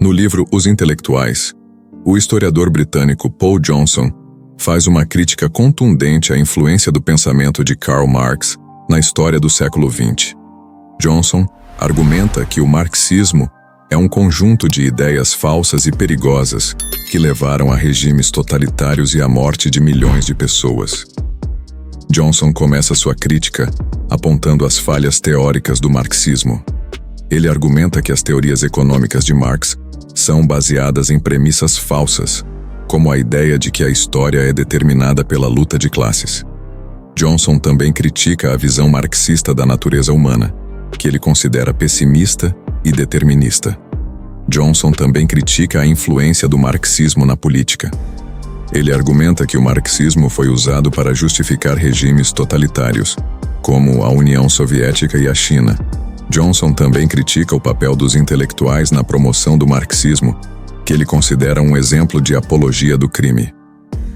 No livro Os Intelectuais, o historiador britânico Paul Johnson faz uma crítica contundente à influência do pensamento de Karl Marx na história do século XX. Johnson argumenta que o marxismo é um conjunto de ideias falsas e perigosas que levaram a regimes totalitários e à morte de milhões de pessoas. Johnson começa sua crítica apontando as falhas teóricas do marxismo. Ele argumenta que as teorias econômicas de Marx são baseadas em premissas falsas, como a ideia de que a história é determinada pela luta de classes. Johnson também critica a visão marxista da natureza humana, que ele considera pessimista e determinista. Johnson também critica a influência do marxismo na política. Ele argumenta que o marxismo foi usado para justificar regimes totalitários, como a União Soviética e a China. Johnson também critica o papel dos intelectuais na promoção do marxismo, que ele considera um exemplo de apologia do crime.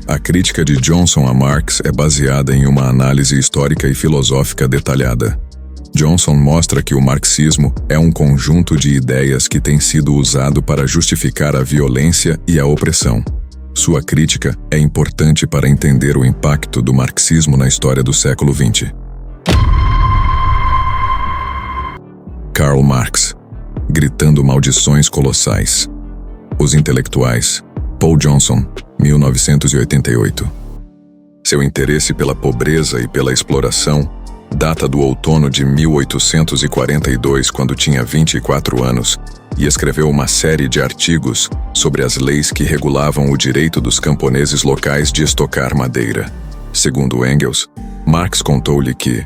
A crítica de Johnson a Marx é baseada em uma análise histórica e filosófica detalhada. Johnson mostra que o marxismo é um conjunto de ideias que tem sido usado para justificar a violência e a opressão. Sua crítica é importante para entender o impacto do marxismo na história do século XX. Karl Marx, gritando maldições colossais. Os Intelectuais, Paul Johnson, 1988. Seu interesse pela pobreza e pela exploração data do outono de 1842, quando tinha 24 anos, e escreveu uma série de artigos sobre as leis que regulavam o direito dos camponeses locais de estocar madeira. Segundo Engels, Marx contou-lhe que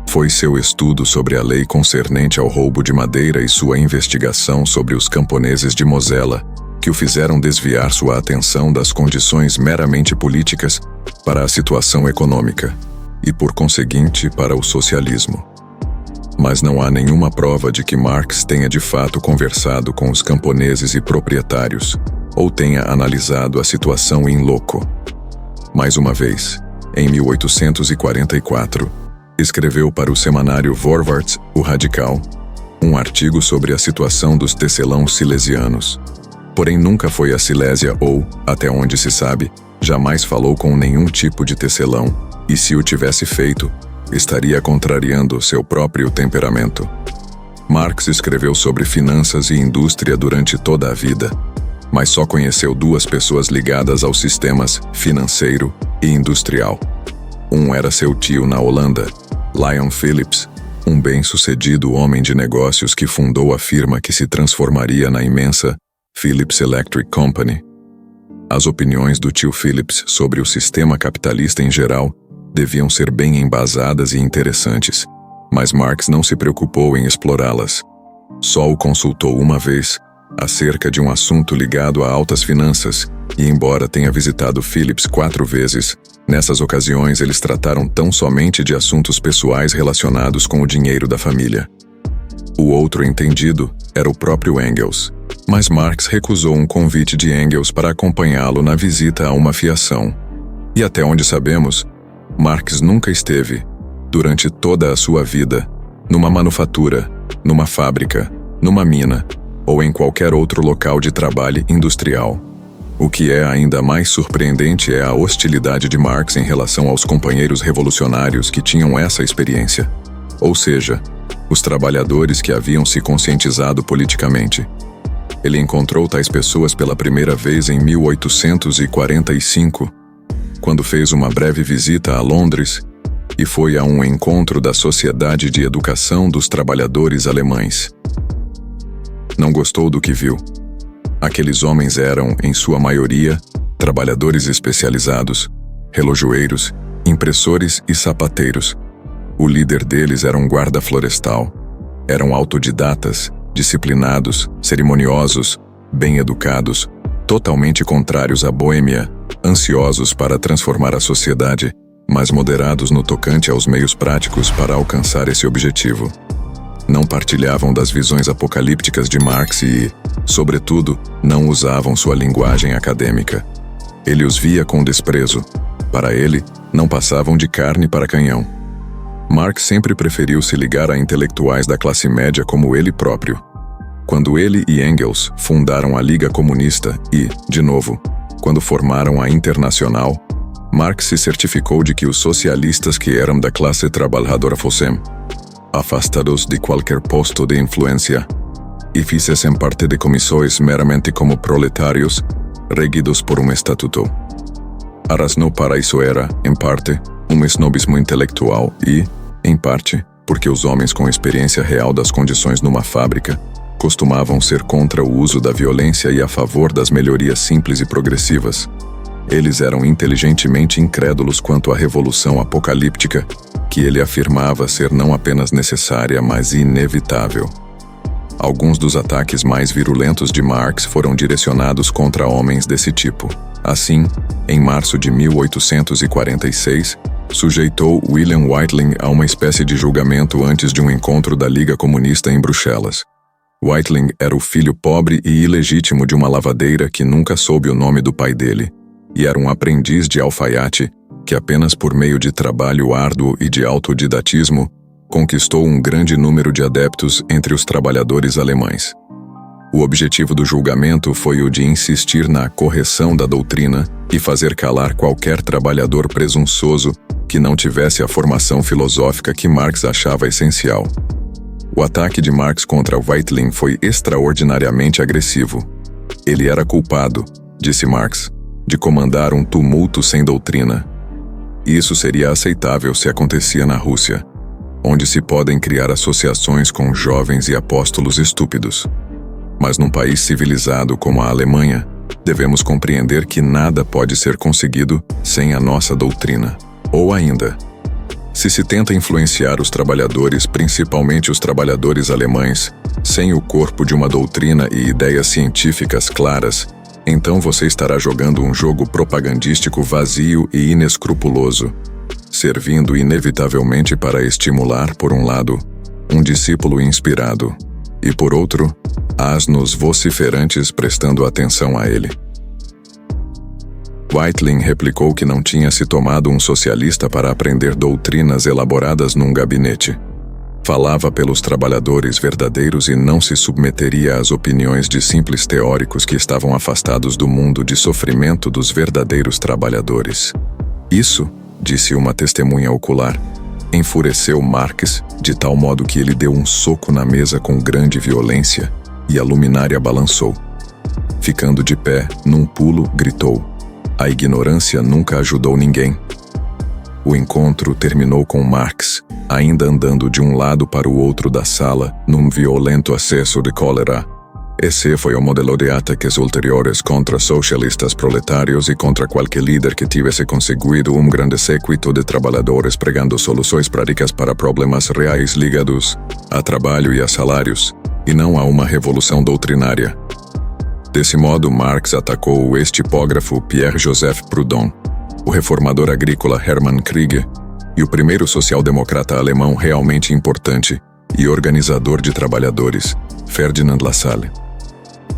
foi seu estudo sobre a lei concernente ao roubo de madeira e sua investigação sobre os camponeses de Mosela que o fizeram desviar sua atenção das condições meramente políticas para a situação econômica e, por conseguinte, para o socialismo. Mas não há nenhuma prova de que Marx tenha de fato conversado com os camponeses e proprietários ou tenha analisado a situação in loco. Mais uma vez, em 1844, escreveu para o semanário Vorwärts, o Radical, um artigo sobre a situação dos tecelãos silesianos. Porém nunca foi a Silésia ou, até onde se sabe, jamais falou com nenhum tipo de tecelão, e se o tivesse feito, estaria contrariando seu próprio temperamento. Marx escreveu sobre finanças e indústria durante toda a vida, mas só conheceu duas pessoas ligadas aos sistemas financeiro e industrial. Um era seu tio na Holanda, Lion Philips, um bem-sucedido homem de negócios que fundou a firma que se transformaria na imensa Philips Electric Company. As opiniões do tio Philips sobre o sistema capitalista em geral deviam ser bem embasadas e interessantes, mas Marx não se preocupou em explorá-las. Só o consultou uma vez, acerca de um assunto ligado a altas finanças, e embora tenha visitado Philips 4 vezes, nessas ocasiões eles trataram tão somente de assuntos pessoais relacionados com o dinheiro da família. O outro entendido era o próprio Engels, mas Marx recusou um convite de Engels para acompanhá-lo na visita a uma fiação. E até onde sabemos, Marx nunca esteve, durante toda a sua vida, numa manufatura, numa fábrica, numa mina ou em qualquer outro local de trabalho industrial. O que é ainda mais surpreendente é a hostilidade de Marx em relação aos companheiros revolucionários que tinham essa experiência, ou seja, os trabalhadores que haviam se conscientizado politicamente. Ele encontrou tais pessoas pela primeira vez em 1845, quando fez uma breve visita a Londres e foi a um encontro da Sociedade de Educação dos Trabalhadores Alemães. Não gostou do que viu. Aqueles homens eram, em sua maioria, trabalhadores especializados, relojoeiros, impressores e sapateiros. O líder deles era um guarda florestal. Eram autodidatas, disciplinados, cerimoniosos, bem-educados, totalmente contrários à boêmia, ansiosos para transformar a sociedade, mas moderados no tocante aos meios práticos para alcançar esse objetivo. Não partilhavam das visões apocalípticas de Marx e, sobretudo, não usavam sua linguagem acadêmica. Ele os via com desprezo. Para ele, não passavam de carne para canhão. Marx sempre preferiu se ligar a intelectuais da classe média como ele próprio. quando ele e Engels fundaram a Liga Comunista e, de novo, quando formaram a Internacional, Marx se certificou de que os socialistas que eram da classe trabalhadora fossem afastados de qualquer posto de influência e fizessem parte de comissões meramente como proletários, regidos por um estatuto. A razão para isso era, em parte, um snobismo intelectual e, em parte, porque os homens com experiência real das condições numa fábrica costumavam ser contra o uso da violência e a favor das melhorias simples e progressivas. Eles eram inteligentemente incrédulos quanto à revolução apocalíptica, que ele afirmava ser não apenas necessária, mas inevitável. Alguns dos ataques mais virulentos de Marx foram direcionados contra homens desse tipo. Assim, em março de 1846, sujeitou William Weitling a uma espécie de julgamento antes de um encontro da Liga Comunista em Bruxelas. Weitling era o filho pobre e ilegítimo de uma lavadeira que nunca soube o nome do pai dele, e era um aprendiz de alfaiate que apenas por meio de trabalho árduo e de autodidatismo conquistou um grande número de adeptos entre os trabalhadores alemães. O objetivo do julgamento foi o de insistir na correção da doutrina e fazer calar qualquer trabalhador presunçoso que não tivesse a formação filosófica que Marx achava essencial. O ataque de Marx contra Weitling foi extraordinariamente agressivo. Ele era culpado, disse Marx, de comandar um tumulto sem doutrina. Isso seria aceitável se acontecia na Rússia, onde se podem criar associações com jovens e apóstolos estúpidos. Mas num país civilizado como a Alemanha, devemos compreender que nada pode ser conseguido sem a nossa doutrina. Ou ainda, se se tenta influenciar os trabalhadores, principalmente os trabalhadores alemães, sem o corpo de uma doutrina e ideias científicas claras, então você estará jogando um jogo propagandístico vazio e inescrupuloso, servindo inevitavelmente para estimular, por um lado, um discípulo inspirado, e por outro, asnos vociferantes prestando atenção a ele. Weitling replicou que não tinha se tomado um socialista para aprender doutrinas elaboradas num gabinete. Falava pelos trabalhadores verdadeiros e não se submeteria às opiniões de simples teóricos que estavam afastados do mundo de sofrimento dos verdadeiros trabalhadores. Isso, disse uma testemunha ocular, enfureceu Marx de tal modo que ele deu um soco na mesa com grande violência e a luminária balançou. Ficando de pé, num pulo, gritou: "A ignorância nunca ajudou ninguém." O encontro terminou com Marx, ainda andando de um lado para o outro da sala, num violento acesso de cólera. Esse foi o modelo de ataques ulteriores contra socialistas proletários e contra qualquer líder que tivesse conseguido um grande séquito de trabalhadores pregando soluções práticas para problemas reais ligados a trabalho e a salários, e não a uma revolução doutrinária. Desse modo, Marx atacou o ex-tipógrafo Pierre-Joseph Proudhon, o reformador agrícola Hermann Krieg e o primeiro social-democrata alemão realmente importante e organizador de trabalhadores, Ferdinand Lassalle.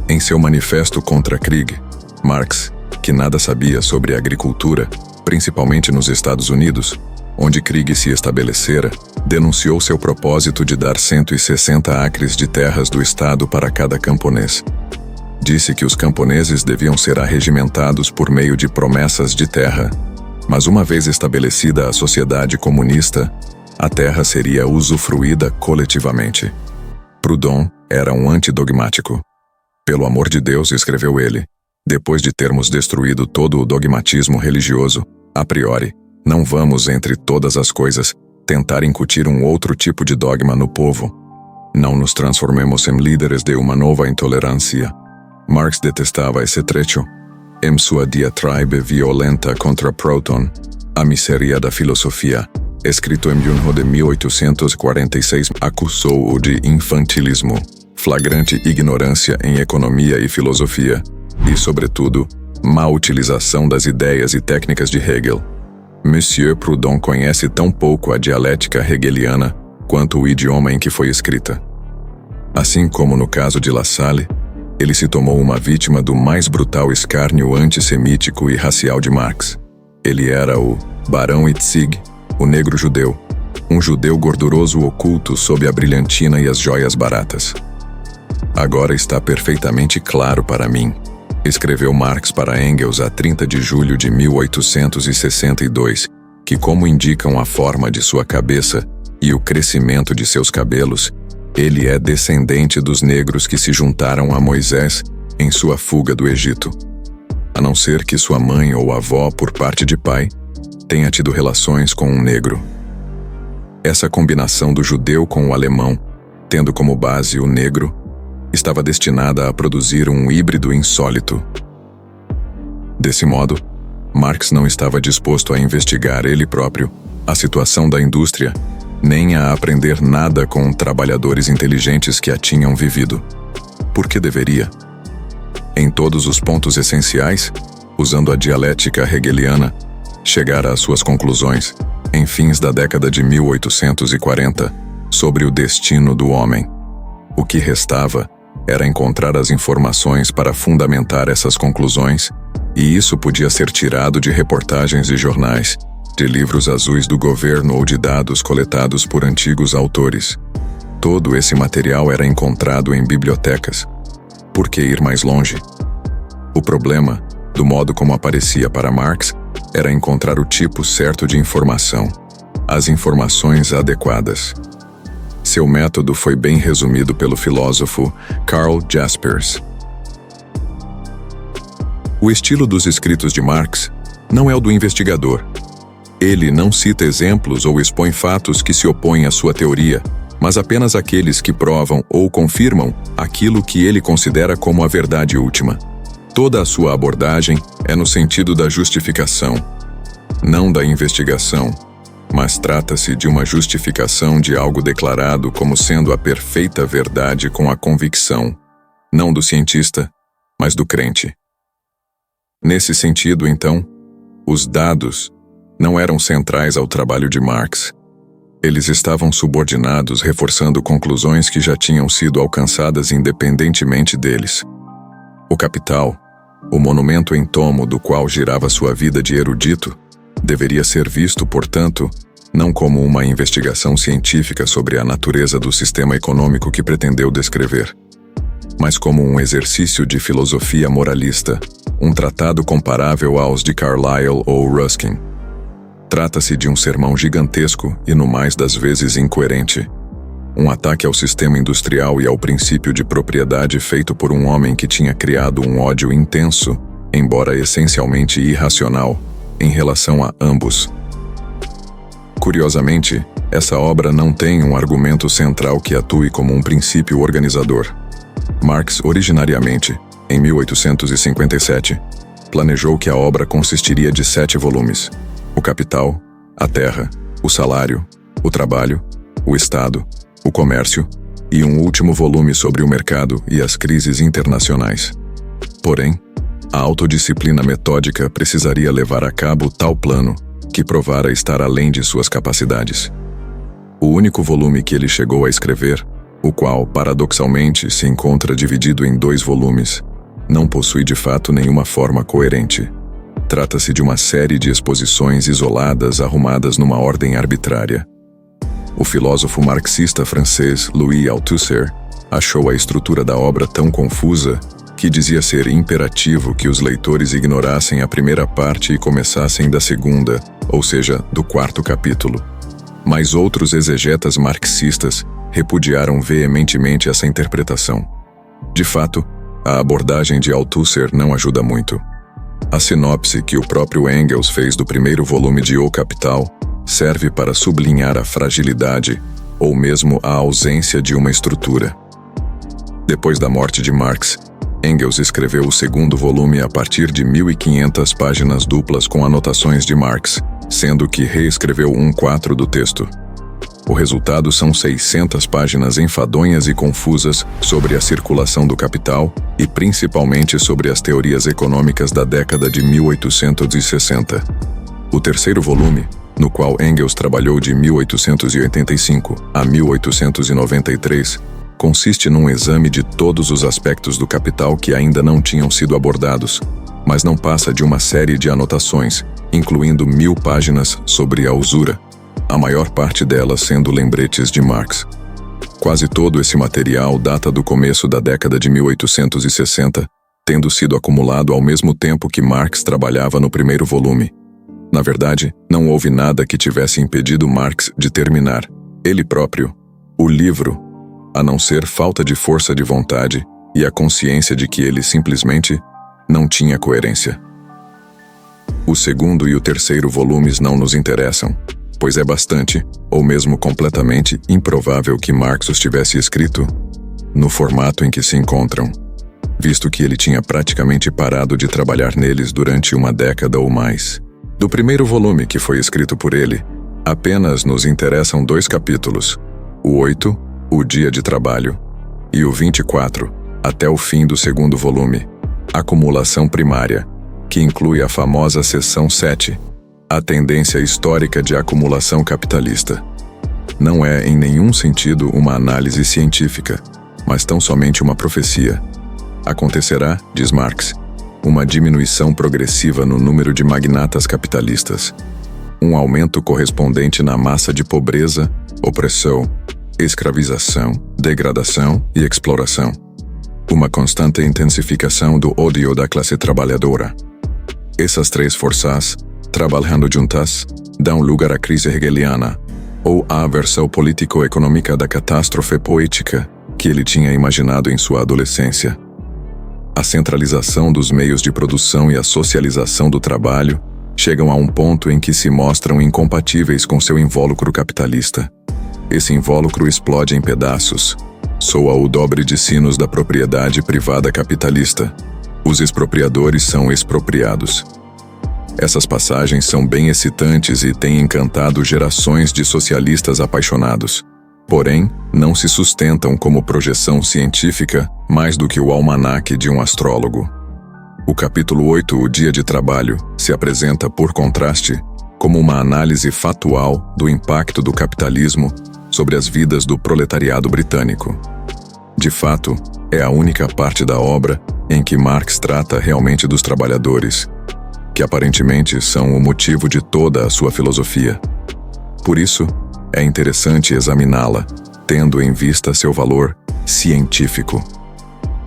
Em seu manifesto contra Krieg, Marx, que nada sabia sobre agricultura, principalmente nos Estados Unidos, onde Krieg se estabelecera, denunciou seu propósito de dar 160 acres de terras do Estado para cada camponês. Disse que os camponeses deviam ser arregimentados por meio de promessas de terra, mas uma vez estabelecida a sociedade comunista, a terra seria usufruída coletivamente. Proudhon era um antidogmático. Pelo amor de Deus, escreveu ele, depois de termos destruído todo o dogmatismo religioso, a priori, não vamos, entre todas as coisas, tentar incutir um outro tipo de dogma no povo. Não nos transformemos em líderes de uma nova intolerância. Marx detestava esse trecho. Em sua diatribe violenta contra Proudhon, A Miséria da Filosofia, escrito em junho de 1846, acusou-o de infantilismo, flagrante ignorância em economia e filosofia, e, sobretudo, má utilização das ideias e técnicas de Hegel. Monsieur Proudhon conhece tão pouco a dialética hegeliana quanto o idioma em que foi escrita. Assim como no caso de Lassalle, ele se tomou uma vítima do mais brutal escárnio antissemítico e racial de Marx. Ele era o Barão Itzig, o negro judeu, um judeu gorduroso oculto sob a brilhantina e as joias baratas. Agora está perfeitamente claro para mim, escreveu Marx para Engels a 30 de julho de 1862, que, como indicam a forma de sua cabeça e o crescimento de seus cabelos, ele é descendente dos negros que se juntaram a Moisés em sua fuga do Egito. A não ser que sua mãe ou avó, por parte de pai, tenha tido relações com um negro. Essa combinação do judeu com o alemão, tendo como base o negro, estava destinada a produzir um híbrido insólito. Desse modo, Marx não estava disposto a investigar ele próprio a situação da indústria, nem a aprender nada com trabalhadores inteligentes que a tinham vivido. Por que deveria? Em todos os pontos essenciais, usando a dialética hegeliana, chegar às suas conclusões, em fins da década de 1840, sobre o destino do homem. O que restava era encontrar as informações para fundamentar essas conclusões, e isso podia ser tirado de reportagens de jornais, de livros azuis do governo ou de dados coletados por antigos autores. Todo esse material era encontrado em bibliotecas. Por que ir mais longe? O problema, do modo como aparecia para Marx, era encontrar o tipo certo de informação, as informações adequadas. Seu método foi bem resumido pelo filósofo Karl Jaspers. O estilo dos escritos de Marx não é o do investigador. Ele não cita exemplos ou expõe fatos que se opõem à sua teoria, mas apenas aqueles que provam ou confirmam aquilo que ele considera como a verdade última. Toda a sua abordagem é no sentido da justificação, não da investigação, mas trata-se de uma justificação de algo declarado como sendo a perfeita verdade com a convicção, não do cientista, mas do crente. Nesse sentido, então, os dados não eram centrais ao trabalho de Marx. Eles estavam subordinados, reforçando conclusões que já tinham sido alcançadas independentemente deles. O Capital, o monumento em tomo do qual girava sua vida de erudito, deveria ser visto, portanto, não como uma investigação científica sobre a natureza do sistema econômico que pretendeu descrever, mas como um exercício de filosofia moralista, um tratado comparável aos de Carlyle ou Ruskin. Trata-se de um sermão gigantesco e, no mais das vezes, incoerente. Um ataque ao sistema industrial e ao princípio de propriedade feito por um homem que tinha criado um ódio intenso, embora essencialmente irracional, em relação a ambos. Curiosamente, essa obra não tem um argumento central que atue como um princípio organizador. Marx, originariamente, em 1857, planejou que a obra consistiria de 7 volumes: o Capital, a Terra, o Salário, o Trabalho, o Estado, o Comércio e um último volume sobre o mercado e as crises internacionais. Porém, a autodisciplina metódica precisaria levar a cabo tal plano que provara estar além de suas capacidades. O único volume que ele chegou a escrever, o qual, paradoxalmente, se encontra dividido em 2 volumes, não possui de fato nenhuma forma coerente. Trata-se de uma série de exposições isoladas arrumadas numa ordem arbitrária. O filósofo marxista francês Louis Althusser achou a estrutura da obra tão confusa que dizia ser imperativo que os leitores ignorassem a primeira parte e começassem da segunda, ou seja, do 4º capítulo. Mas outros exegetas marxistas repudiaram veementemente essa interpretação. De fato, a abordagem de Althusser não ajuda muito. A sinopse que o próprio Engels fez do primeiro volume de O Capital serve para sublinhar a fragilidade ou mesmo a ausência de uma estrutura. Depois da morte de Marx, Engels escreveu o segundo volume a partir de 1.500 páginas duplas com anotações de Marx, sendo que reescreveu 1/4 do texto. O resultado são 600 páginas enfadonhas e confusas sobre a circulação do capital e principalmente sobre as teorias econômicas da década de 1860. O terceiro volume, no qual Engels trabalhou de 1885 a 1893, consiste num exame de todos os aspectos do capital que ainda não tinham sido abordados, mas não passa de uma série de anotações, incluindo 1000 páginas sobre a usura, a maior parte delas sendo lembretes de Marx. Quase todo esse material data do começo da década de 1860, tendo sido acumulado ao mesmo tempo que Marx trabalhava no primeiro volume. Na verdade, não houve nada que tivesse impedido Marx de terminar, ele próprio, o livro, a não ser falta de força de vontade e a consciência de que ele simplesmente não tinha coerência. O segundo e o terceiro volumes não nos interessam, pois é bastante, ou mesmo completamente, improvável que Marx os tivesse escrito no formato em que se encontram, visto que ele tinha praticamente parado de trabalhar neles durante uma década ou mais. Do primeiro volume, que foi escrito por ele, apenas nos interessam 2 capítulos, o 8, O Dia de Trabalho, e o 24, até o fim do segundo volume, Acumulação Primária, que inclui a famosa seção 7, a tendência histórica de acumulação capitalista. Não é, em nenhum sentido, uma análise científica, mas tão somente uma profecia. Acontecerá, diz Marx, uma diminuição progressiva no número de magnatas capitalistas, um aumento correspondente na massa de pobreza, opressão, escravização, degradação e exploração, uma constante intensificação do ódio da classe trabalhadora. Essas 3 forças, trabalhando juntas, dão lugar à crise hegeliana, ou à versão político-econômica da catástrofe poética que ele tinha imaginado em sua adolescência. A centralização dos meios de produção e a socialização do trabalho chegam a um ponto em que se mostram incompatíveis com seu invólucro capitalista. Esse invólucro explode em pedaços. Soa o dobre de sinos da propriedade privada capitalista. Os expropriadores são expropriados. Essas passagens são bem excitantes e têm encantado gerações de socialistas apaixonados. Porém, não se sustentam como projeção científica mais do que o almanaque de um astrólogo. O capítulo 8, O Dia de Trabalho, se apresenta, por contraste, como uma análise fatual do impacto do capitalismo sobre as vidas do proletariado britânico. De fato, é a única parte da obra em que Marx trata realmente dos trabalhadores, que aparentemente são o motivo de toda a sua filosofia. Por isso, é interessante examiná-la, tendo em vista seu valor científico.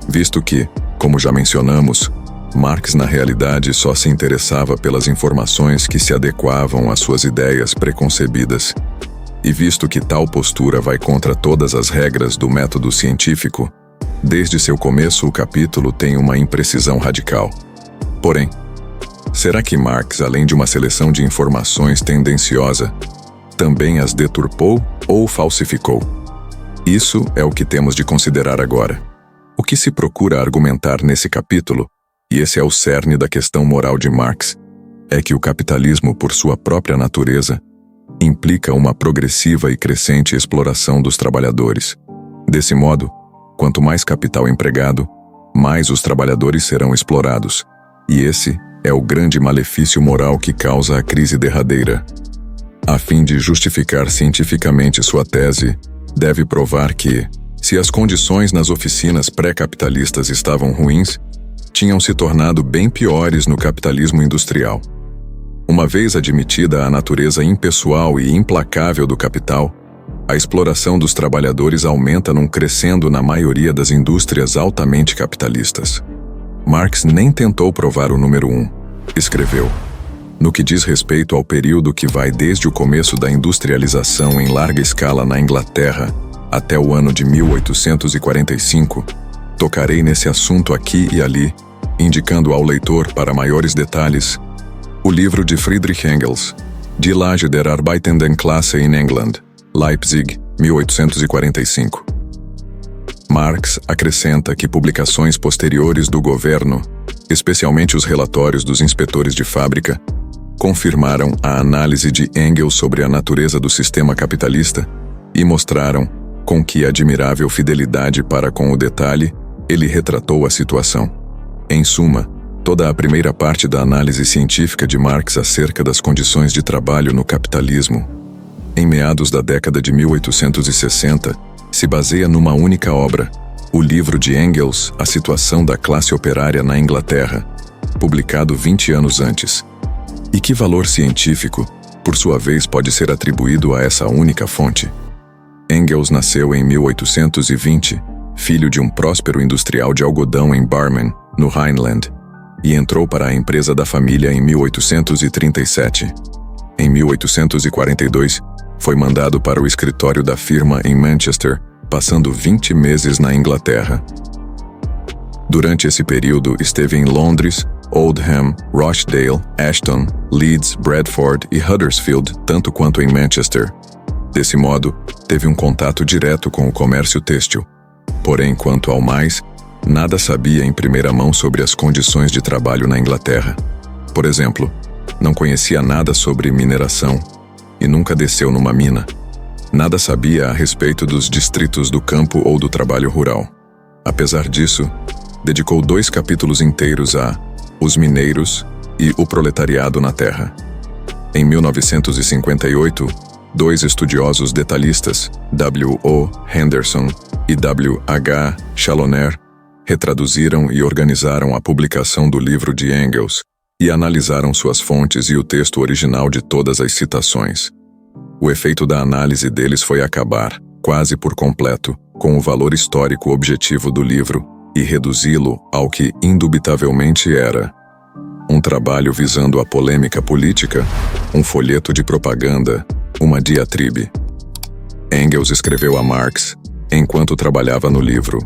Visto que, como já mencionamos, Marx na realidade só se interessava pelas informações que se adequavam às suas ideias preconcebidas, e visto que tal postura vai contra todas as regras do método científico, desde seu começo o capítulo tem uma imprecisão radical. Porém, será que Marx, além de uma seleção de informações tendenciosa, também as deturpou ou falsificou? Isso é o que temos de considerar agora. O que se procura argumentar nesse capítulo, e esse é o cerne da questão moral de Marx, é que o capitalismo, por sua própria natureza, implica uma progressiva e crescente exploração dos trabalhadores. Desse modo, quanto mais capital empregado, mais os trabalhadores serão explorados, e esse é o grande malefício moral que causa a crise derradeira. A fim de justificar cientificamente sua tese, deve provar que, se as condições nas oficinas pré-capitalistas estavam ruins, tinham se tornado bem piores no capitalismo industrial. Uma vez admitida a natureza impessoal e implacável do capital, a exploração dos trabalhadores aumenta num crescendo na maioria das indústrias altamente capitalistas. Marx nem tentou provar o número 1. Escreveu: no que diz respeito ao período que vai desde o começo da industrialização em larga escala na Inglaterra até o ano de 1845, tocarei nesse assunto aqui e ali, indicando ao leitor, para maiores detalhes, o livro de Friedrich Engels, Die Lage der Arbeitenden Klasse in England, Leipzig, 1845. Marx acrescenta que publicações posteriores do governo, especialmente os relatórios dos inspetores de fábrica, confirmaram a análise de Engels sobre a natureza do sistema capitalista e mostraram, com que admirável fidelidade para com o detalhe, ele retratou a situação. Em suma, toda a primeira parte da análise científica de Marx acerca das condições de trabalho no capitalismo, em meados da década de 1860, se baseia numa única obra, o livro de Engels, A Situação da Classe Operária na Inglaterra, publicado 20 anos antes. E que valor científico, por sua vez, pode ser atribuído a essa única fonte? Engels nasceu em 1820, filho de um próspero industrial de algodão em Barmen, no Rhineland, e entrou para a empresa da família em 1837. Em 1842, foi mandado para o escritório da firma em Manchester, passando 20 meses na Inglaterra. Durante esse período, esteve em Londres, Oldham, Rochdale, Ashton, Leeds, Bradford e Huddersfield, tanto quanto em Manchester. Desse modo, teve um contato direto com o comércio têxtil. Porém, quanto ao mais, nada sabia em primeira mão sobre as condições de trabalho na Inglaterra. Por exemplo, não conhecia nada sobre mineração e nunca desceu numa mina. Nada sabia a respeito dos distritos do campo ou do trabalho rural. Apesar disso, dedicou 2 capítulos inteiros a Os Mineiros e O Proletariado na Terra. Em 1958, 2 estudiosos detalhistas, W.O. Henderson e W.H. Chaloner, retraduziram e organizaram a publicação do livro de Engels e analisaram suas fontes e o texto original de todas as citações. O efeito da análise deles foi acabar, quase por completo, com o valor histórico objetivo do livro e reduzi-lo ao que indubitavelmente era: um trabalho visando a polêmica política, um folheto de propaganda, uma diatribe. Engels escreveu a Marx enquanto trabalhava no livro.